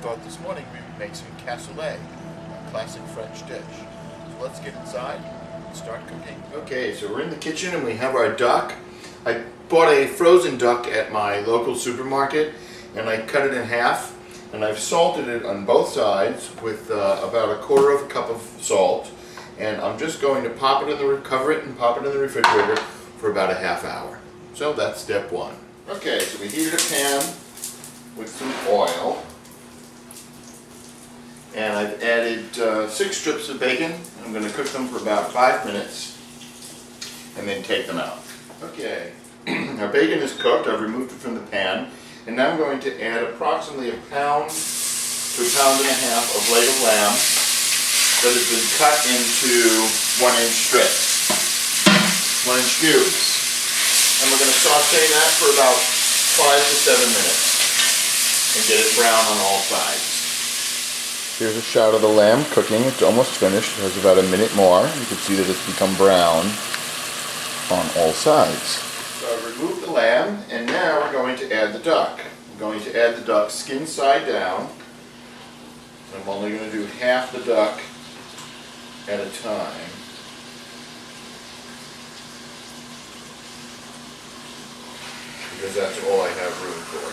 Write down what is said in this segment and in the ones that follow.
thought this morning we would make some cassoulet, a classic French dish. So let's get inside and start cooking. Okay, so we're in the kitchen and we have our duck. I bought a frozen duck at my local supermarket and I cut it in half, and I've salted it on both sides with about a quarter of a cup of salt, and I'm just going to cover it and pop it in the refrigerator for about a half hour. So that's step one. Okay, so we heated a pan with some oil, and I've added 6 strips of bacon. I'm going to cook them for about 5 minutes and then take them out. Okay, our bacon is cooked. I've removed it from the pan, and now I'm going to add approximately a pound to a pound and a half of leg of lamb that has been cut into 1-inch strips, 1-inch cubes. And we're going to saute that for about 5 to 7 minutes and get it brown on all sides. Here's a shot of the lamb cooking. It's almost finished. It has about a minute more. You can see that it's become brown on all sides. So I've removed the lamb, and now we're going to add the duck. I'm going to add the duck skin side down. I'm only going to do half the duck at a time. Because that's all I have room for.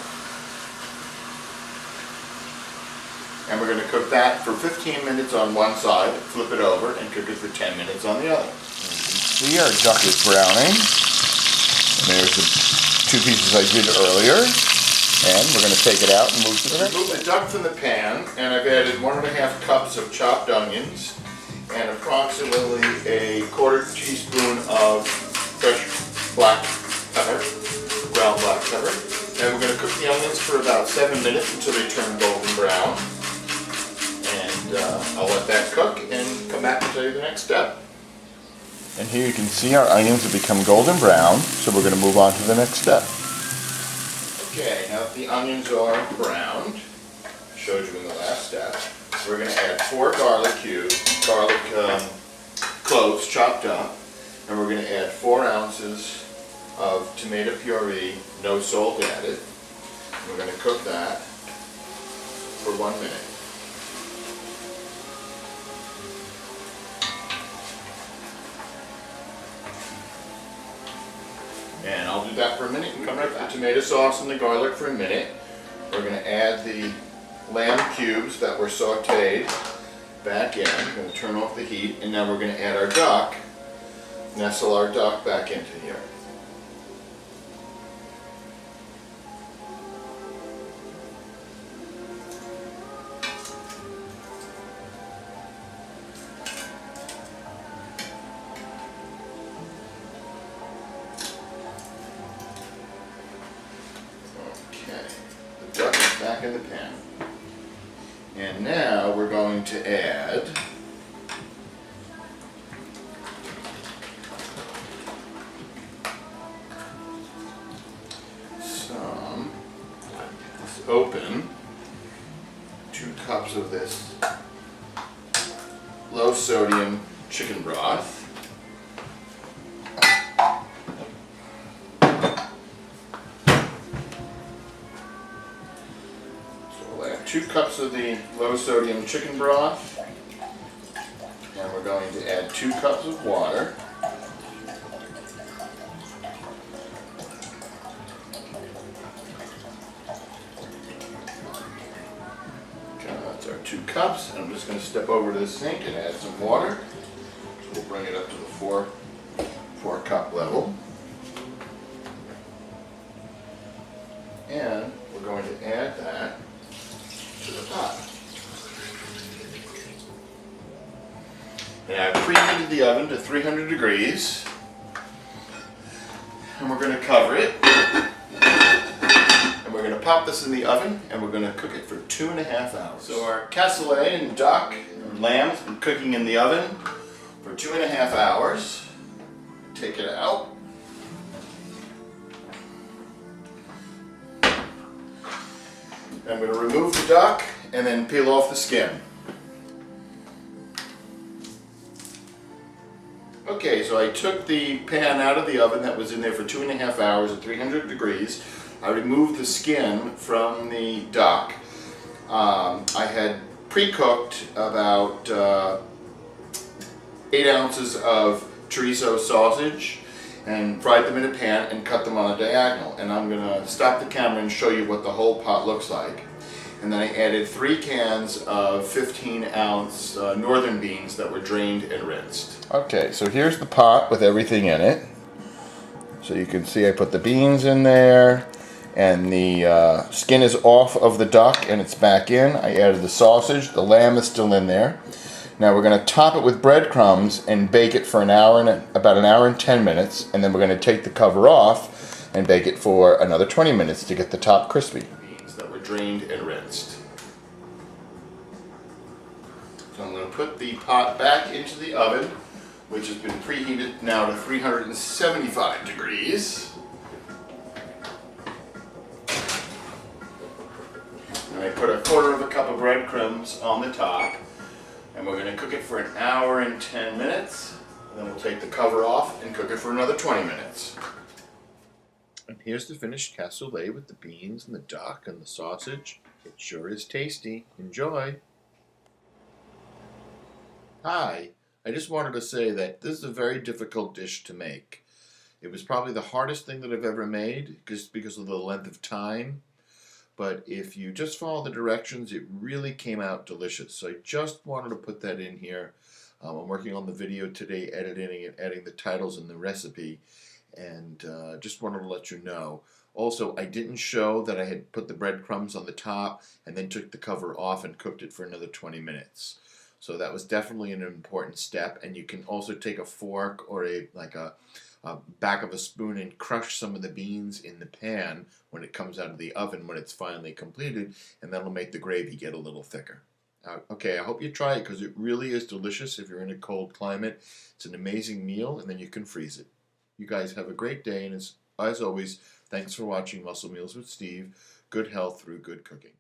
And we're going to cook that for 15 minutes on one side, flip it over, and cook it for 10 minutes on the other. See, our duck is browning. And there's the 2 pieces I did earlier. And we're going to take it out and move to the next. Remove the duck from the pan, and I've added 1½ cups of chopped onions and approximately a quarter teaspoon of fresh black pepper, ground black pepper. And we're going to cook the onions for about 7 minutes until they turn golden brown. And I'll let that cook and come back and tell you the next step. And here you can see our onions have become golden brown, so we're going to move on to the next step. Okay, now that the onions are browned, I showed you in the last step, we're going to add 4 garlic cloves chopped up, and we're going to add 4 ounces of tomato puree, no salt added. We're going to cook that for 1 minute. And I'll do that for a minute and come right back. The tomato sauce and the garlic for a minute. We're going to add the lamb cubes that were sauteed back in. We're going to turn off the heat, and now we're going to add our duck, nestle our duck back into here. The duck is back in the pan. And now we're going to add some, let's open 2 cups of this low sodium chicken broth. We'll add 2 cups of the low sodium chicken broth, and we're going to add 2 cups of water. Okay, that's our 2 cups, and I'm just going to step over to the sink and add some water. So we'll bring it up to the 4 cup level. And we're going to add that to the pot. And I've preheated the oven to 300 degrees, and we're going to cover it, and we're going to pop this in the oven, and we're going to cook it for 2½ hours. So our cassoulet and duck and lamb has been cooking in the oven for 2½ hours. Take it out. I'm going to remove the duck and then peel off the skin. Okay, so I took the pan out of the oven that was in there for 2½ hours at 300 degrees. I removed the skin from the duck. I had pre-cooked about 8 ounces of chorizo sausage and fried them in a pan and cut them on a diagonal. And I'm going to stop the camera and show you what the whole pot looks like. And then I added 3 cans of 15-ounce northern beans that were drained and rinsed. Okay, so here's the pot with everything in it. So you can see I put the beans in there, and the skin is off of the duck and it's back in. I added the sausage, the lamb is still in there. Now we're going to top it with breadcrumbs and bake it for about an hour and 10 minutes, and then we're going to take the cover off and bake it for another 20 minutes to get the top crispy. Beans that were drained and rinsed. So I'm going to put the pot back into the oven, which has been preheated now to 375 degrees. And I put 1/4 cup of breadcrumbs on the top, and we're going to cook it for an hour and 10 minutes. And then we'll take the cover off and cook it for another 20 minutes. And here's the finished cassoulet with the beans and the duck and the sausage. It sure is tasty. Enjoy. Hi. I just wanted to say that this is a very difficult dish to make. It was probably the hardest thing that I've ever made, just because of the length of time. But if you just follow the directions, it really came out delicious. So I just wanted to put that in here. I'm working on the video today, editing it, adding the titles and the recipe, and just wanted to let you know. Also, I didn't show that I had put the breadcrumbs on the top and then took the cover off and cooked it for another 20 minutes. So that was definitely an important step, and you can also take a fork or a back of a spoon and crush some of the beans in the pan when it comes out of the oven when it's finally completed, and that'll make the gravy get a little thicker. Okay, I hope you try it because it really is delicious if you're in a cold climate. It's an amazing meal, and then you can freeze it. You guys have a great day, and as always, thanks for watching Muscle Meals with Steve. Good health through good cooking.